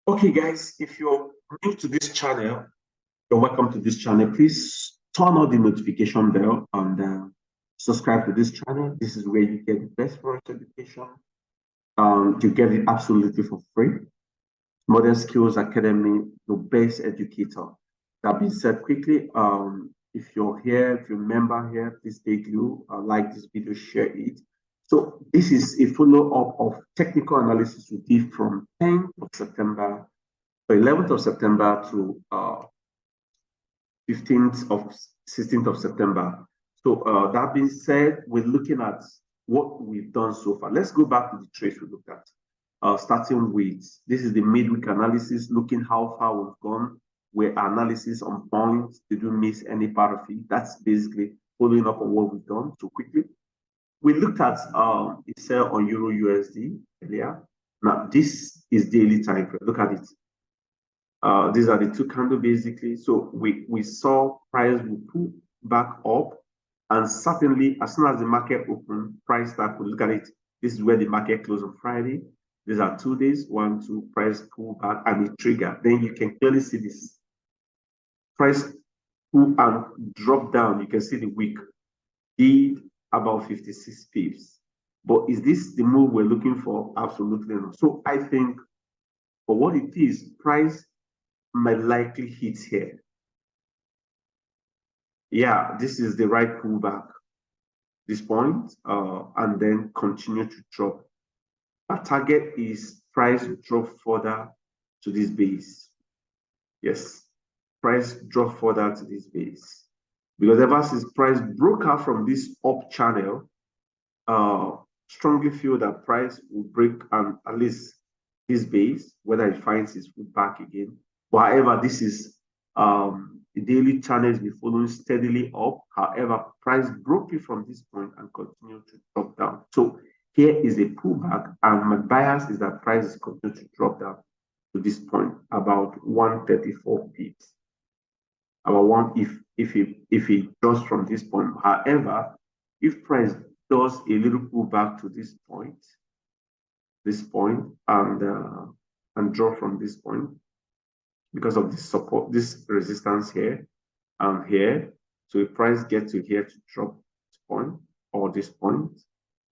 Okay, guys, if you're new to this channel, you're welcome to this channel. Please turn on the notification bell and subscribe to this channel. This is where you get the best Forex education. You get it absolutely for free. Modern Skills Academy, the best educator. That being said, quickly, if you're here, if you're a member here, please take you like this video, share it. So this is a follow-up of technical analysis we did from 10th of September, 11th of September to 15th of 16th of September. So that being said, we're looking at what we've done so far. Let's go back to the trades we looked at. Starting with, this is the midweek analysis, looking how far we've gone, where analysis on points, did we miss any part of it? That's basically following up on what we've done. So quickly, we looked at a sell on Euro USD earlier. Now, this is daily time frame. Look at it. These are the two candles basically. So we saw price will pull back up, and certainly as soon as the market opened, price start to look at it. This is where the market closed on Friday. These are 2 days, 1, 2, price pull back and a trigger. Then you can clearly see this price pull and drop down. You can see the wick did about 56 pips. But is this the move we're looking for? Absolutely not. So I think for what it is, price might likely hit here. Yeah, this is the right pullback, this point, and then continue to drop. Our target is price drop further to this base. Yes, price drop further to this base. Because ever since price broke out from this up channel, strongly feel that price will break at least this base, whether it finds its way back again. But however, this is the daily channel has been following steadily up. However, price broke it from this point and continued to drop down. So here is a pullback, and my bias is that price is continuing to drop down to this point, about 134 pips. About one if it does from this point. However, if price does a little pullback to this point, and drop from this point because of this support, this resistance here and here. So if price gets to here to drop this point or this point,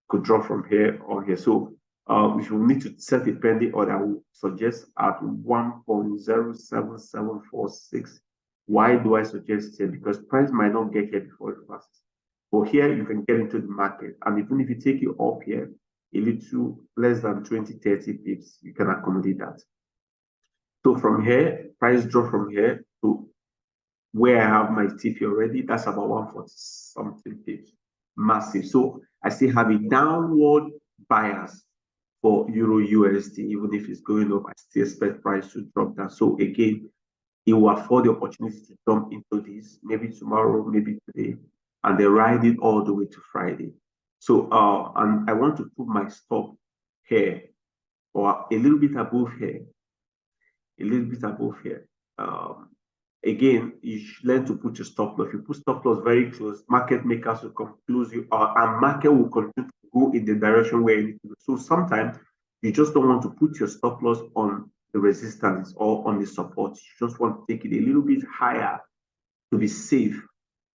could drop from here or here. So if you need to set a pending order, I would suggest at 1.07746. Why do I suggest here? Because price might not get here before it passes. But here you can get into the market, and even if you take it up here a little less than 20-30 pips, you can accommodate that. So from here, price drop from here to where I have my TP already, that's about 140 something pips, massive. So I still have a downward bias for Euro USD. Even if it's going up, I still expect price to drop down. So again, it will afford the opportunity to jump into this, maybe tomorrow, maybe today, and then ride it all the way to Friday. So and I want to put my stop here, or a little bit above here, a little bit above here. Again, you should learn to put your stop loss. If you put stop loss very close, market makers will come close you, and market will continue to go in the direction where you need to go. So sometimes you just don't want to put your stop loss on the resistance or on the support. You just want to take it a little bit higher to be safe,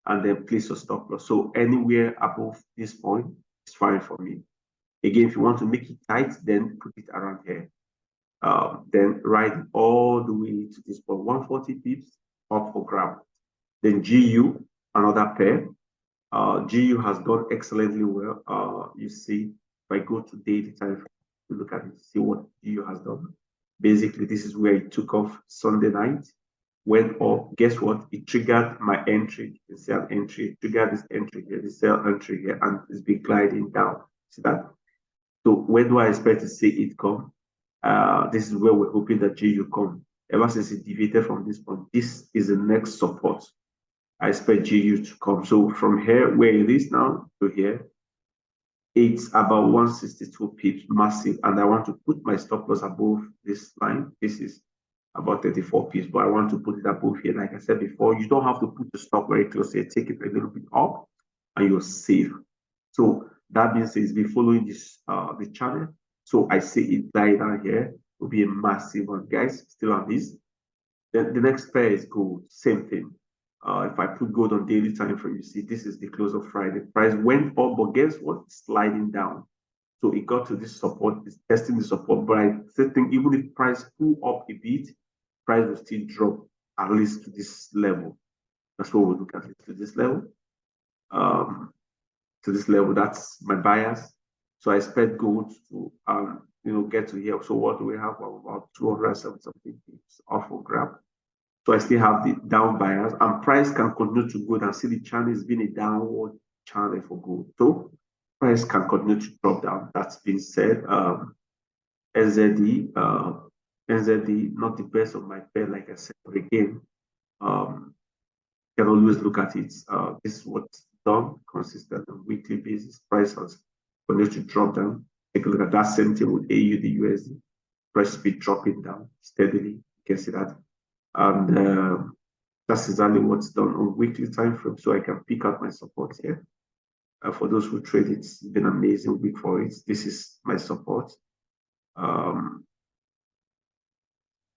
and then place your stop loss. So anywhere above this point is fine for me. Again, if you want to make it tight, then put it around here. Then ride it all the way to this point, 140 pips up for grab. Then GU, another pair. GU has done excellently well. You see, if I go to daily time frame, look at it, see what GU has done. Basically, this is where it took off Sunday night, went up. Guess what? It triggered my entry, the sell entry, triggered this entry here, the sell entry here, and it's been gliding down. See that? So when do I expect to see it come? This is where we're hoping that GU come. Ever since it deviated from this point, this is the next support. I expect GU to come. So from here, where it is now to here, it's about 162 pips, massive. And I want to put my stop loss above this line. This is about 34 pips, but I want to put it above here. Like I said before, you don't have to put the stop very close here. Take it a little bit up, and you're safe. So that means it's been following this the channel. So I see it die down here. will be a massive one, guys. Still on this. Then the next pair is gold. Same thing. If I put gold on daily time frame, you see this is the close of Friday. Price went up, but guess what? It's sliding down. So it got to this support, it's testing the support. But I still think even if price pull up a bit, price will still drop at least to this level. That's what we'll look at, to this level. To this level, that's my bias. So I expect gold to get to here. So what do we have? About 270 something off for grab. So I still have the down bias, and price can continue to go down. See, the channel has been a downward channel for gold. So price can continue to drop down. That's been said. NZD, not the best of my pair, like I said, but again, you can always look at it. This is what's done consistent on a weekly basis. Price has continued to drop down. Take a look at that same thing with AUD USD. Price has been dropping down steadily. You can see that. And that's exactly what's done on weekly time frame. So I can pick out my support here. For those who trade, it's been an amazing week for it. This is my support.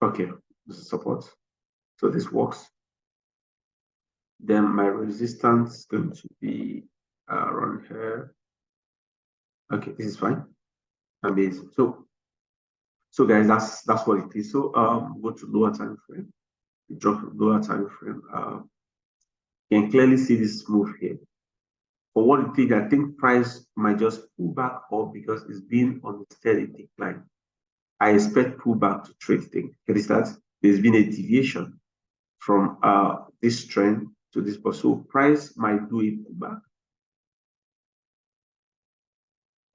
Okay, this is support. So this works. Then my resistance is going to be around here. Okay, this is fine. Amazing. So guys, that's what it is. So go to lower time frame. Drop lower time frame. You can clearly see this move here. For what it is, I think price might just pull back up because it's been on a steady decline. I expect pullback to trade thing. Is that there's been a deviation from this trend to this, so price might do a pullback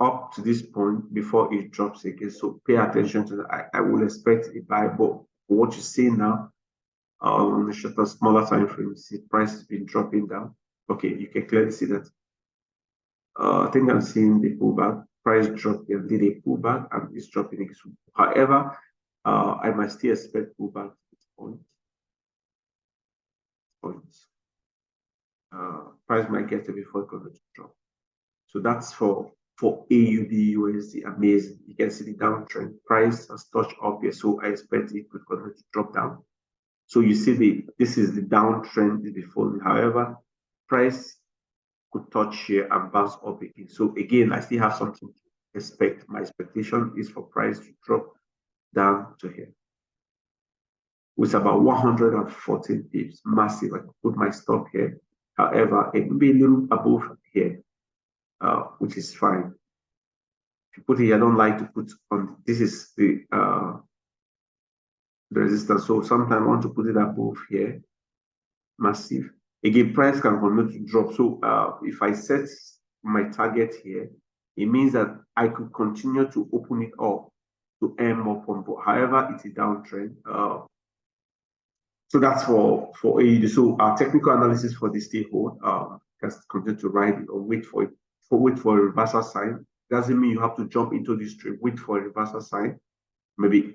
up to this point before it drops again. So pay attention to that. I will expect a buy, but for what you see now on the shorter, smaller time frame, see price has been dropping down. Okay, you can clearly see that. I think I'm seeing the pullback. Price dropped, did a pullback, and it's dropping again. However, I might still expect pullback at this point. Price might get to before it goes to drop. So that's for AUD USD. Amazing. You can see the downtrend. Price has touched up here, so I expect it could continue to drop down. So you see this is the downtrend is the falling. However, price could touch here and bounce up again. So again, I still have something to expect. My expectation is for price to drop down to here. With about 114 pips, massive. I could put my stop here. However, it may be a little above here, which is fine. If you put it, I don't like to put on. This is the resistance. So sometimes I want to put it above here, massive. Again, price can continue to drop. So if I set my target here, it means that I could continue to open it up to earn more pump. However, it's a downtrend. So that's for AUD. So our technical analysis for this stay hold, just continue to ride it or wait for it. Wait for a reversal sign. Doesn't mean you have to jump into this trade. Wait for a reversal sign. Maybe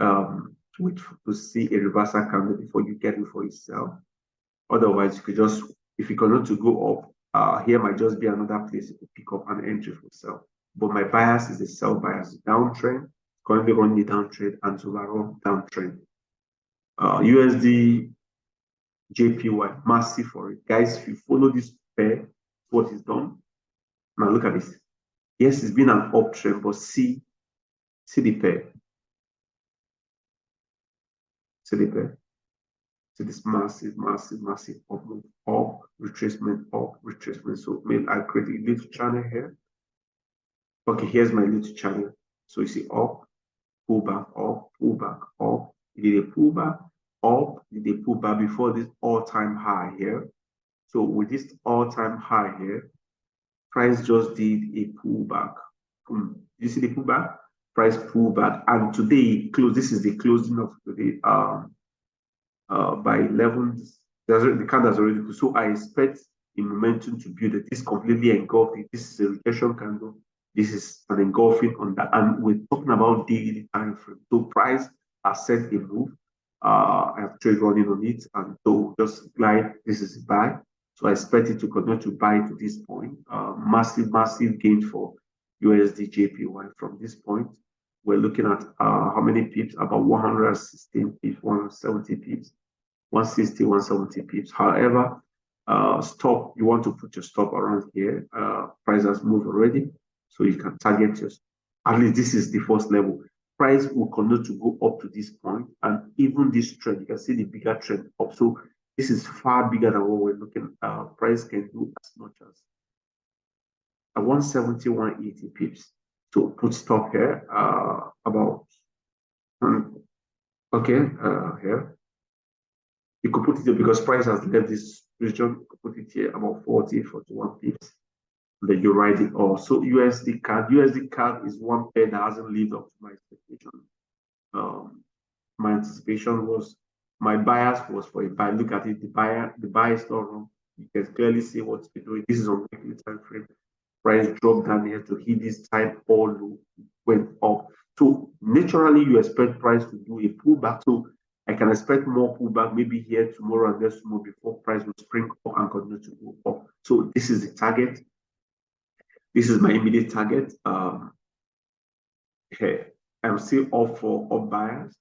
wait to see a reversal candle before you get it for yourself. Otherwise, you could just, if you continue to go up, here might just be another place you could pick up an entry for sell. But my bias is a sell bias, downtrend, currently running the downtrend and overall downtrend. USD JPY, massive for it. Guys, if you follow this pair, what is done. Now look at this. Yes, it's been an uptrend, but see the pair. See the pair. See this massive up move, up, retracement, up, retracement. So maybe I create a little channel here. Okay, here's my little channel. So you see up, pull back, up, pull back, up. You did a pullback, up, you did a pullback before this all-time high here. So with this all-time high here, price just did a pullback. You see the pullback? Price pullback, and today close. This is the closing of today. By 11, the candle has already closed. So I expect the momentum to build. This completely engulfed. This is a rejection candle. This is an engulfing on that, and we're talking about daily time frame. So price has set a move. I have trade running on it, and so just glide. This is a buy. So I expect it to continue to buy to this point. Massive gain for USD JPY from this point. we're looking at how many pips? About 116 pips, 170 pips, 160, 170 pips. However, stop, you want to put your stop around here. Price has moved already, so you can target your, at least this is the first level. Price will continue to go up to this point, and even this trend, you can see the bigger trend up. So this is far bigger than what we're looking at. Price can do as much as 170, 180 pips. So put stop here, about, okay, here. You could put it here because price has left this region. You could put it here about 40, 41 pips. Then you write it off. So USD CAD. USD CAD is one pair that hasn't lived up to my expectation. My anticipation was, my bias was for a buy. Look at it, the buy is not wrong. You can clearly see what's been doing. This is on weekly time frame. Price dropped down here to hit this time all low, went up. So naturally, you expect price to do a pullback. So I can expect more pullback maybe here tomorrow and next tomorrow before price will spring up and continue to go up. So this is the target. This is my immediate target. Here, I'm still off for up buyers.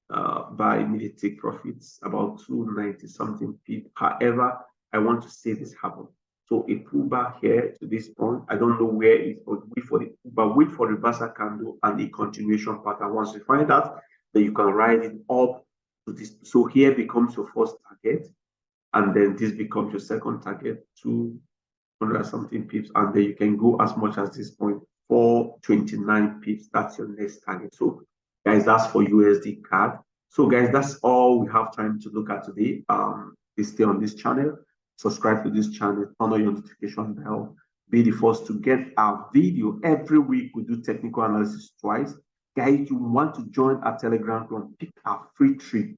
Buy immediate take profits about 290 something pip. However, I want to see this happen. So a pullback here to this point. I don't know where it will wait for the pullback, wait for the reversal candle and a continuation pattern. Once you find that, then you can ride it up to this. So here becomes your first target, and then this becomes your second target, 200 something pips, and then you can go as much as this point, 429 pips. That's your next target. So guys, that's for USD CAD. So guys, that's all we have time to look at today. Please stay on this channel, subscribe to this channel, turn on your notification bell, be the first to get our video. Every week we do technical analysis twice. Guys, you want to join our Telegram group, pick our free treat.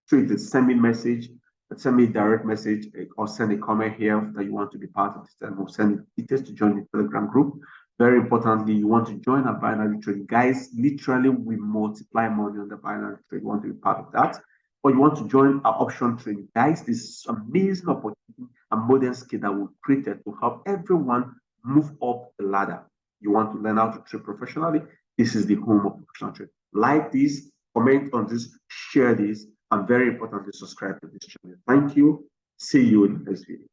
Send me a message, send me a direct message, or send a comment here that you want to be part of this. And we'll send details to join the Telegram group. Very importantly, you want to join a binary trade. Guys, literally, we multiply money on the binary trade. You want to be part of that. Or you want to join our option trading. Guys, this is amazing opportunity and modern skill that we created to help everyone move up the ladder. You want to learn how to trade professionally? This is the home of professional trade. Like this, comment on this, share this, and very importantly, subscribe to this channel. Thank you. See you in the next video.